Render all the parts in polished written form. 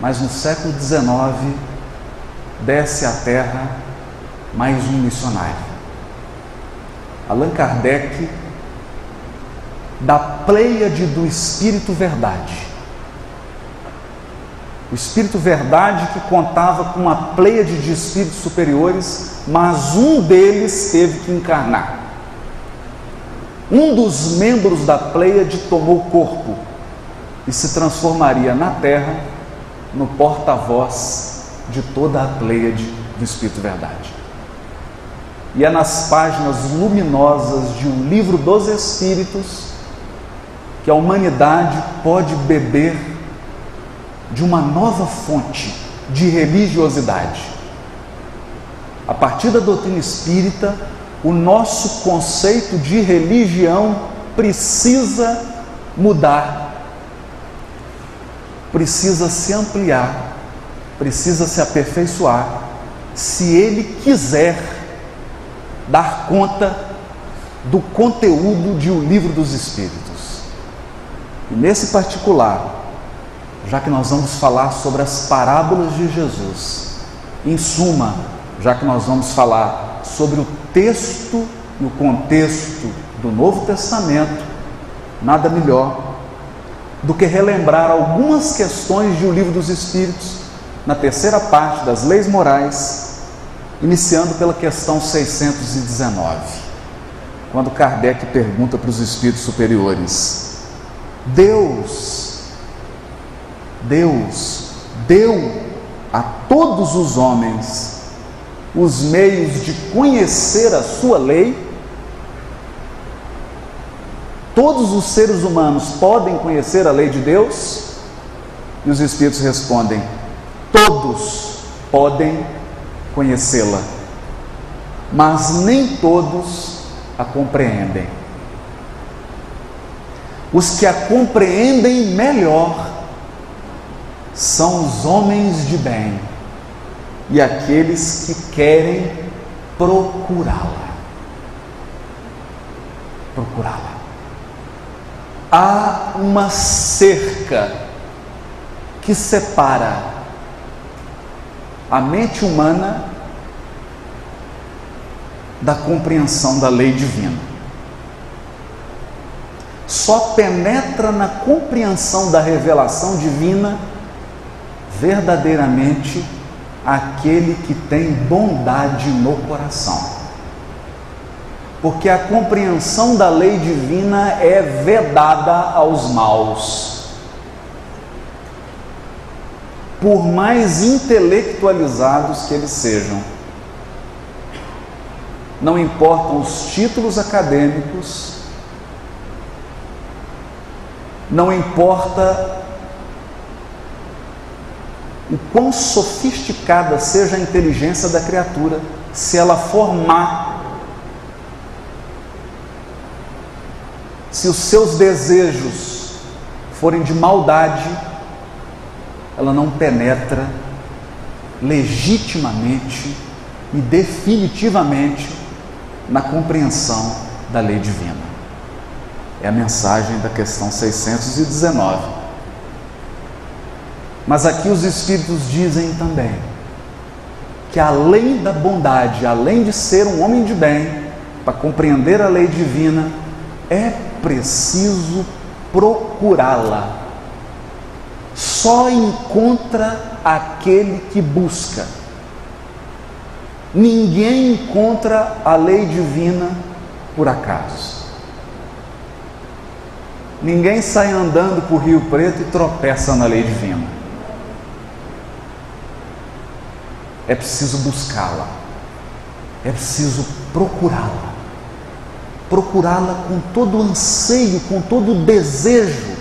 mas no século XIX desce à Terra mais um missionário. Allan Kardec, da pleiade do Espírito Verdade. O Espírito Verdade que contava com uma pleiade de espíritos superiores, mas um deles teve que encarnar. Um dos membros da pleiade tomou corpo e se transformaria na Terra no porta-voz de toda a pleiade do Espírito Verdade. E é nas páginas luminosas de um livro dos Espíritos que a humanidade pode beber de uma nova fonte de religiosidade. A partir da doutrina espírita, o nosso conceito de religião precisa mudar, precisa se ampliar, precisa se aperfeiçoar, se ele quiser dar conta do conteúdo de O Livro dos Espíritos. E nesse particular, já que nós vamos falar sobre as parábolas de Jesus, em suma, já que nós vamos falar sobre o texto e o contexto do Novo Testamento, nada melhor do que relembrar algumas questões de O Livro dos Espíritos, na terceira parte das leis morais, iniciando pela questão 619, quando Kardec pergunta para os espíritos superiores: Deus deu a todos os homens os meios de conhecer a sua lei? Todos os seres humanos podem conhecer a lei de Deus? E os espíritos respondem: todos podem conhecê-la, mas nem todos a compreendem. Os que a compreendem melhor são os homens de bem e aqueles que querem procurá-la. Há uma cerca que separa a mente humana da compreensão da lei divina. Só penetra na compreensão da revelação divina verdadeiramente aquele que tem bondade no coração. Porque a compreensão da lei divina é vedada aos maus. Por mais intelectualizados que eles sejam, não importam os títulos acadêmicos, não importa o quão sofisticada seja a inteligência da criatura, se ela for má, se os seus desejos forem de maldade, ela não penetra legitimamente e definitivamente na compreensão da lei divina. É a mensagem da questão 619. Mas aqui os Espíritos dizem também que além da bondade, além de ser um homem de bem, para compreender a lei divina, é preciso procurá-la. Só encontra aquele que busca. Ninguém encontra a lei divina por acaso. Ninguém sai andando por Rio Preto e tropeça na lei divina. É preciso buscá-la. É preciso procurá-la. Procurá-la com todo o anseio, com todo o desejo.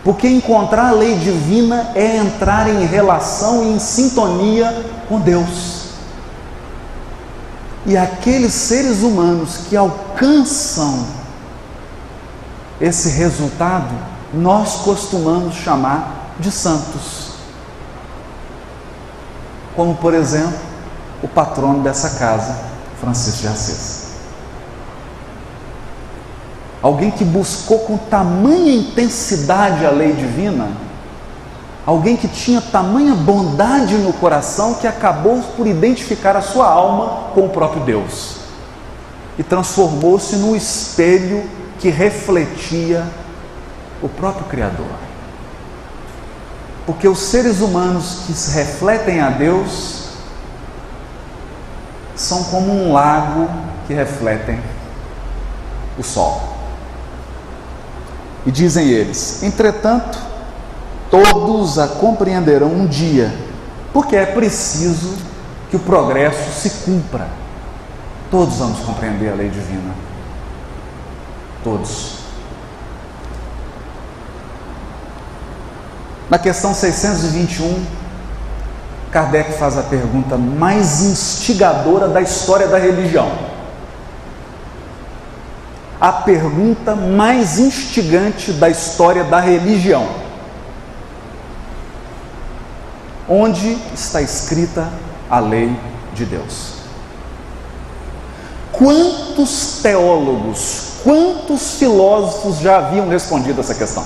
Porque encontrar a lei divina é entrar em relação e em sintonia com Deus. E aqueles seres humanos que alcançam esse resultado, nós costumamos chamar de santos. Como, por exemplo, o patrono dessa casa, Francisco de Assis. Alguém que buscou com tamanha intensidade a lei divina, Alguém que tinha tamanha bondade no coração que acabou por identificar a sua alma com o próprio Deus e transformou-se num espelho que refletia o próprio Criador. Porque os seres humanos que se refletem a Deus são como um lago que refletem o sol. E dizem eles: entretanto, todos a compreenderão um dia, porque é preciso que o progresso se cumpra. Todos vamos compreender a lei divina. Todos. Na questão 621, Kardec faz a pergunta mais instigadora da história da religião. A pergunta mais instigante da história da religião. Onde está escrita a lei de Deus? Quantos teólogos, quantos filósofos já haviam respondido essa questão?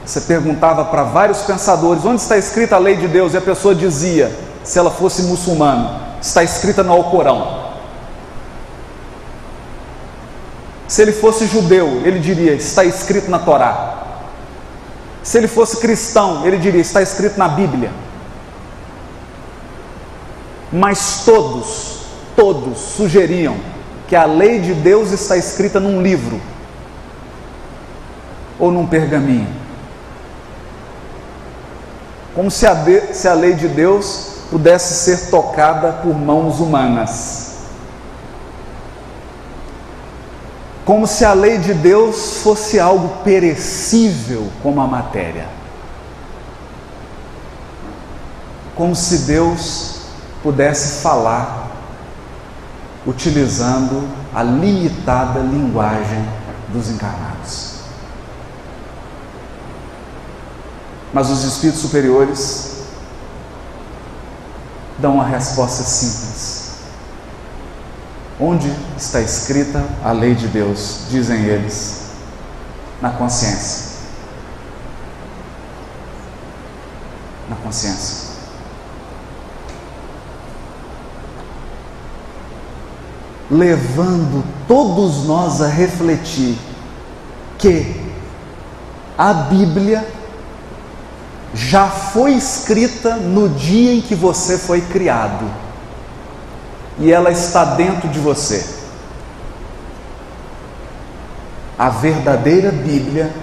Você perguntava para vários pensadores: onde está escrita a lei de Deus? E a pessoa dizia, se ela fosse muçulmana, está escrita no Alcorão. Se ele fosse judeu, ele diria, está escrito na Torá. Se ele fosse cristão, ele diria, está escrito na Bíblia. Mas todos sugeriam que a lei de Deus está escrita num livro ou num pergaminho. Como se a lei de Deus pudesse ser tocada por mãos humanas. Como se a lei de Deus fosse algo perecível como a matéria. Como se Deus pudesse falar utilizando a limitada linguagem dos encarnados. Mas os espíritos superiores dão uma resposta simples. Onde está escrita a lei de Deus? Dizem eles, na consciência. Na consciência. Levando todos nós a refletir que a Bíblia já foi escrita no dia em que você foi criado. E ela está dentro de você. A verdadeira Bíblia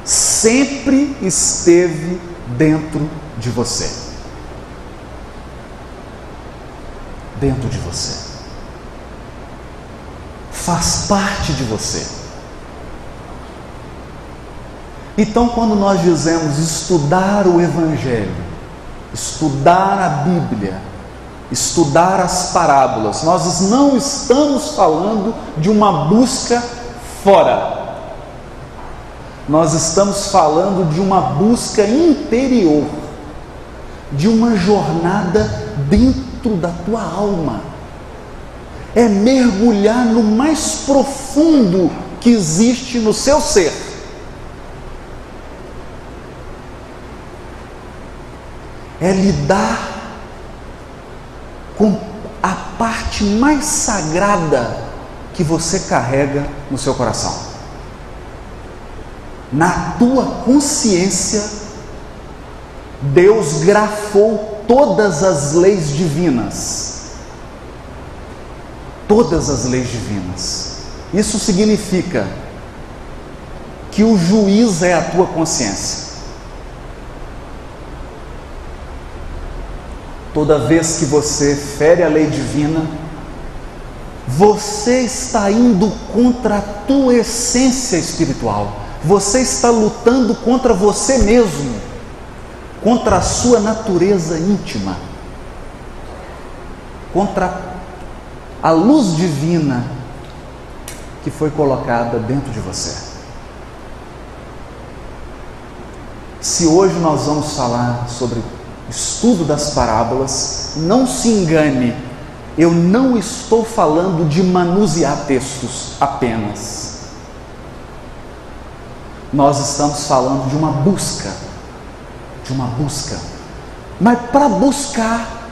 sempre esteve dentro de você. Dentro de você. Faz parte de você. Então, quando nós dizemos estudar o Evangelho, estudar a Bíblia, estudar as parábolas, nós não estamos falando de uma busca fora. Nós estamos falando de uma busca interior, de uma jornada dentro da tua alma. É mergulhar no mais profundo que existe no seu ser. É lidar com a parte mais sagrada que você carrega no seu coração. Na tua consciência, Deus grafou todas as leis divinas. Todas as leis divinas. Isso significa que o juiz é a tua consciência. Toda vez que você fere a lei divina, você está indo contra a tua essência espiritual. Você está lutando contra você mesmo, contra a sua natureza íntima, contra a luz divina que foi colocada dentro de você. Se hoje nós vamos falar sobre estudo das parábolas, não se engane, eu não estou falando de manusear textos apenas. nós estamos falando de uma busca. Mas para buscar,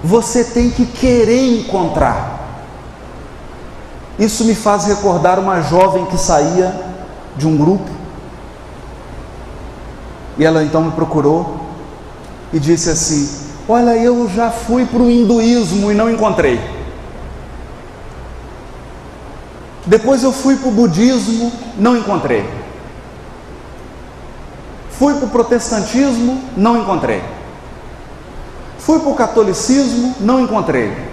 você tem que querer encontrar. Isso me faz recordar uma jovem que saía de um grupo, e ela então me procurou e disse assim: olha, eu já fui para o hinduísmo e não encontrei. Depois eu fui para o budismo, não encontrei. Fui para o protestantismo, não encontrei. Fui para o catolicismo, não encontrei.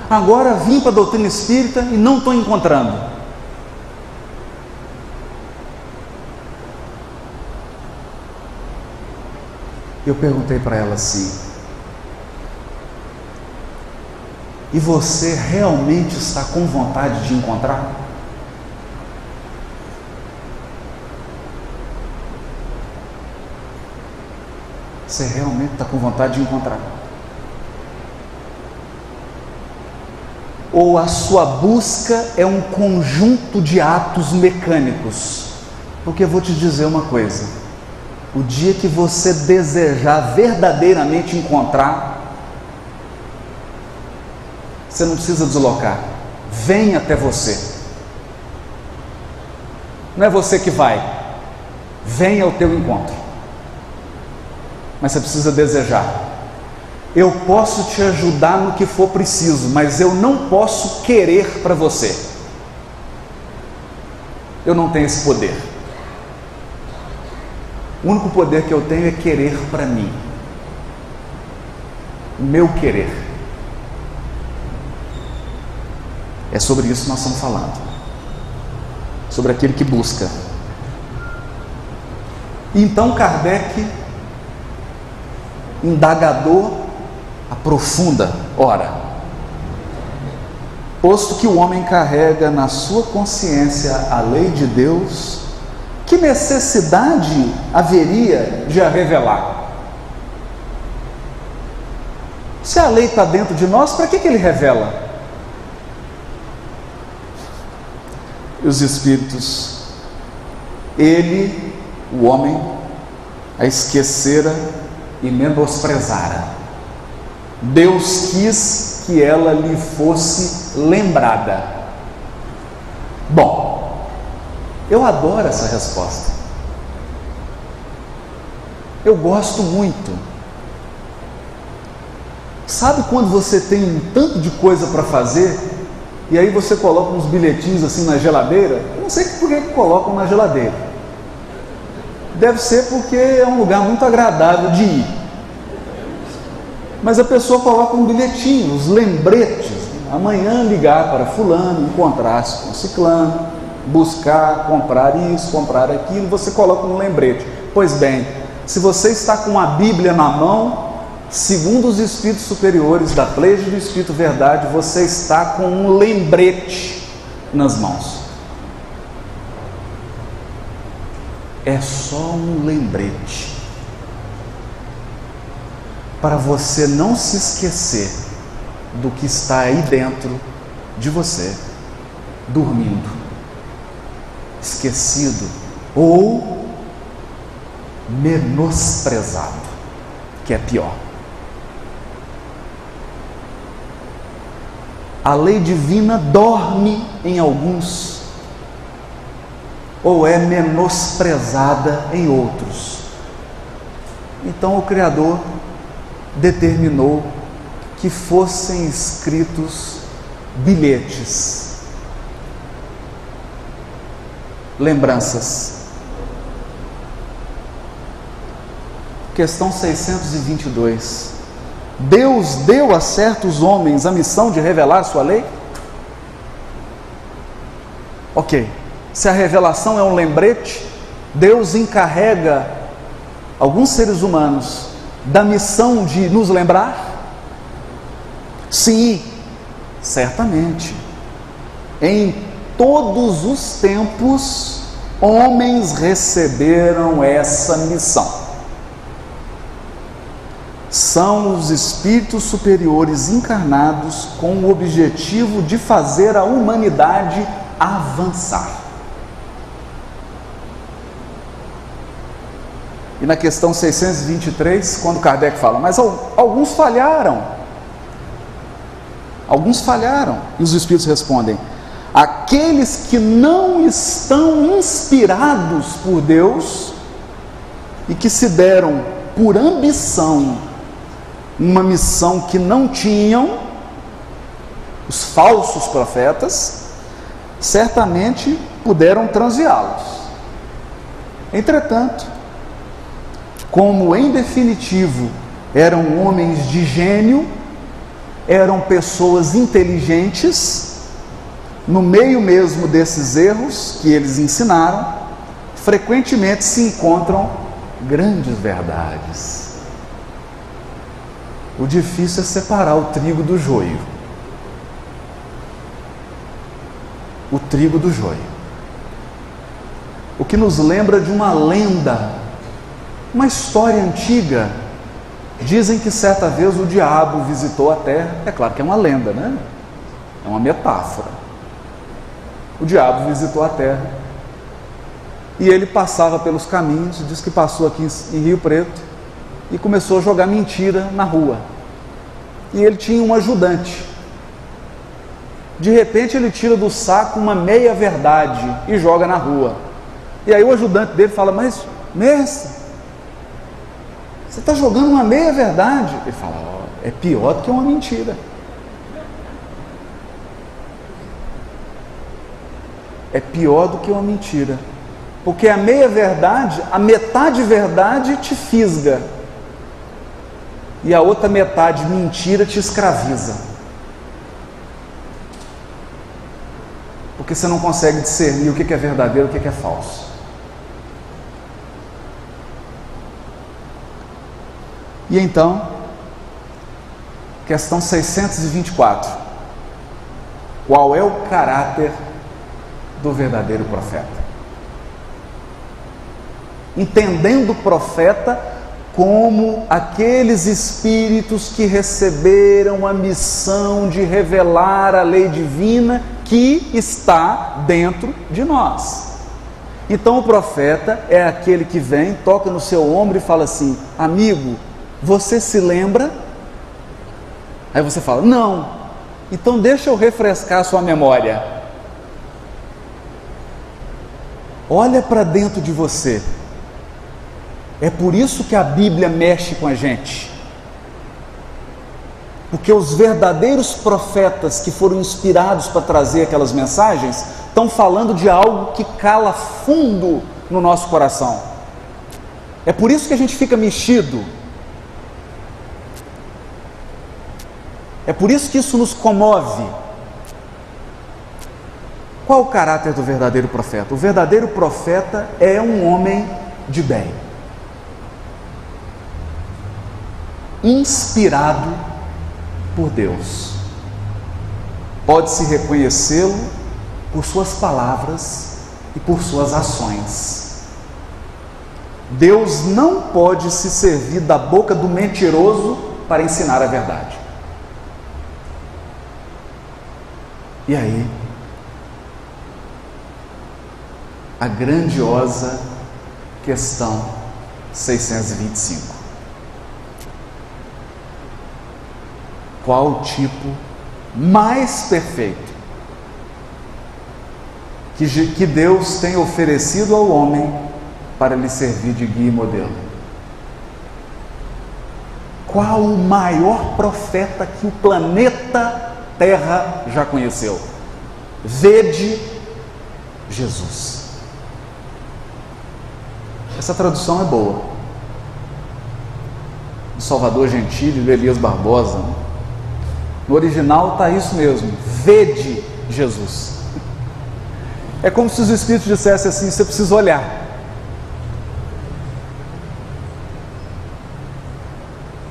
Agora vim para a doutrina espírita e não estou encontrando. Eu perguntei para ela assim: e você realmente está com vontade de encontrar? Você realmente está com vontade de encontrar? Ou a sua busca é um conjunto de atos mecânicos? Porque eu vou te dizer uma coisa: o dia que você desejar verdadeiramente encontrar, você não precisa deslocar, vem até você. Não é você que vai, vem ao teu encontro. Mas você precisa desejar. Eu posso te ajudar no que for preciso, mas eu não posso querer para você. Eu não tenho esse poder. O único poder que eu tenho é querer para mim. O meu querer. É sobre isso que nós estamos falando. Sobre aquele que busca. Então Kardec, indagador, aprofunda. Ora, posto que o homem carrega na sua consciência a lei de Deus, que necessidade haveria de a revelar? Se a lei está dentro de nós, para que ele revela? E os espíritos, ele, o homem, a esquecera e menosprezara. Deus quis que ela lhe fosse lembrada. Bom, eu adoro essa resposta. Eu gosto muito. Sabe quando você tem um tanto de coisa para fazer e aí você coloca uns bilhetinhos assim na geladeira? Eu não sei por que colocam na geladeira. Deve ser porque é um lugar muito agradável de ir. Mas a pessoa coloca um bilhetinho, os lembretes. Amanhã ligar para fulano, encontrar-se com ciclano, buscar, comprar isso, comprar aquilo, você coloca um lembrete. Pois bem, se você está com a Bíblia na mão, segundo os espíritos superiores da Pleiade do Espírito Verdade, você está com um lembrete nas mãos. É só um lembrete para você não se esquecer do que está aí dentro de você, dormindo, esquecido ou menosprezado, que é pior. A lei divina dorme em alguns ou é menosprezada em outros. Então o Criador determinou que fossem escritos bilhetes, lembranças. Questão 622. Deus deu a certos homens a missão de revelar sua lei? Ok. Se a revelação é um lembrete, Deus encarrega alguns seres humanos da missão de nos lembrar? Sim, certamente. Em todos os tempos, homens receberam essa missão. São os espíritos superiores encarnados com o objetivo de fazer a humanidade avançar. E na questão 623, quando Kardec fala, mas alguns falharam. Alguns falharam. E os Espíritos respondem, aqueles que não estão inspirados por Deus e que se deram por ambição uma missão que não tinham, os falsos profetas, certamente puderam transviá-los. Entretanto, como em definitivo eram homens de gênio, eram pessoas inteligentes, no meio mesmo desses erros que eles ensinaram, frequentemente se encontram grandes verdades. O difícil é separar o trigo do joio. O trigo do joio. O que nos lembra de uma lenda, uma história antiga. Dizem que certa vez o diabo visitou a terra. É claro que é uma lenda, né? É uma metáfora. O diabo visitou a terra e ele passava pelos caminhos, diz que passou aqui em Rio Preto e começou a jogar mentira na rua. E ele tinha um ajudante. De repente ele tira do saco uma meia verdade e joga na rua. E aí o ajudante dele fala, mas mestre, você está jogando uma meia verdade. Ele fala, é pior do que uma mentira. É pior do que uma mentira. Porque a meia verdade, a metade verdade te fisga. E a outra metade mentira te escraviza. Porque você não consegue discernir o que é verdadeiro e o que é falso. E então, questão 624. Qual é o caráter do verdadeiro profeta? Entendendo o profeta como aqueles espíritos que receberam a missão de revelar a lei divina que está dentro de nós. Então o profeta é aquele que vem, toca no seu ombro e fala assim, amigo, você se lembra? Aí você fala, não. Então deixa eu refrescar a sua memória. Olha para dentro de você. É por isso que a Bíblia mexe com a gente. Porque os verdadeiros profetas que foram inspirados para trazer aquelas mensagens estão falando de algo que cala fundo no nosso coração. É por isso que a gente fica mexido. É por isso que isso nos comove. Qual o caráter do verdadeiro profeta? O verdadeiro profeta é um homem de bem, inspirado por Deus. Pode-se reconhecê-lo por suas palavras e por suas ações. Deus não pode se servir da boca do mentiroso para ensinar a verdade. E aí, a grandiosa questão 625. Qual o tipo mais perfeito que Deus tem oferecido ao homem para lhe servir de guia e modelo? Qual o maior profeta que o planeta Terra já conheceu? Vede Jesus. Essa tradução é boa. Do Salvador Gentili, do Elias Barbosa. No original está isso mesmo. Vede Jesus. É como se os Espíritos dissessem assim, você precisa olhar.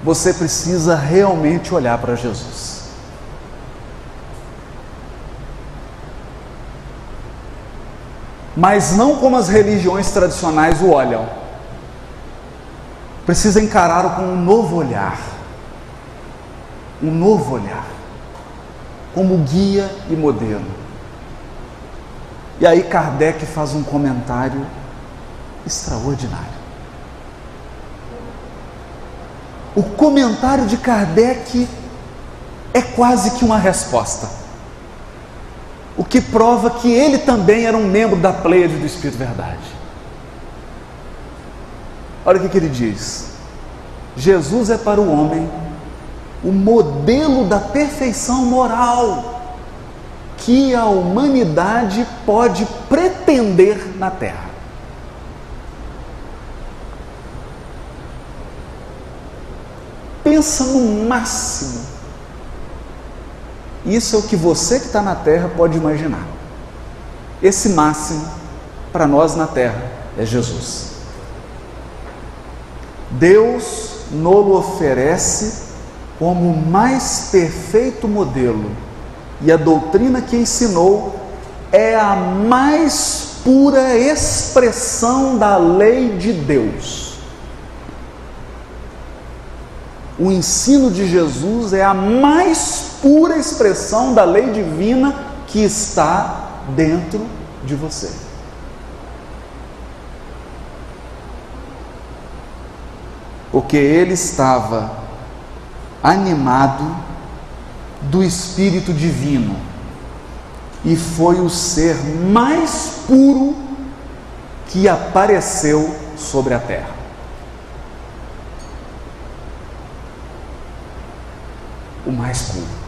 Você precisa realmente olhar para Jesus. Mas não como as religiões tradicionais o olham. Precisa encará-lo com um novo olhar. Um novo olhar. Como guia e modelo. E aí Kardec faz um comentário extraordinário. o comentário de Kardec é quase que uma resposta, o que prova que ele também era um membro da Pleiade do Espírito Verdade. Olha o que ele diz: Jesus é para o homem o modelo da perfeição moral que a humanidade pode pretender na Terra. Pensa no máximo. Isso é o que você que está na Terra pode imaginar. Esse máximo, para nós na Terra, é Jesus. Deus nos oferece como o mais perfeito modelo, e a doutrina que ensinou é a mais pura expressão da lei de Deus. O ensino de Jesus é a mais pura expressão da lei divina que está dentro de você. Porque ele estava animado do Espírito Divino e foi o ser mais puro que apareceu sobre a terra. O mais puro.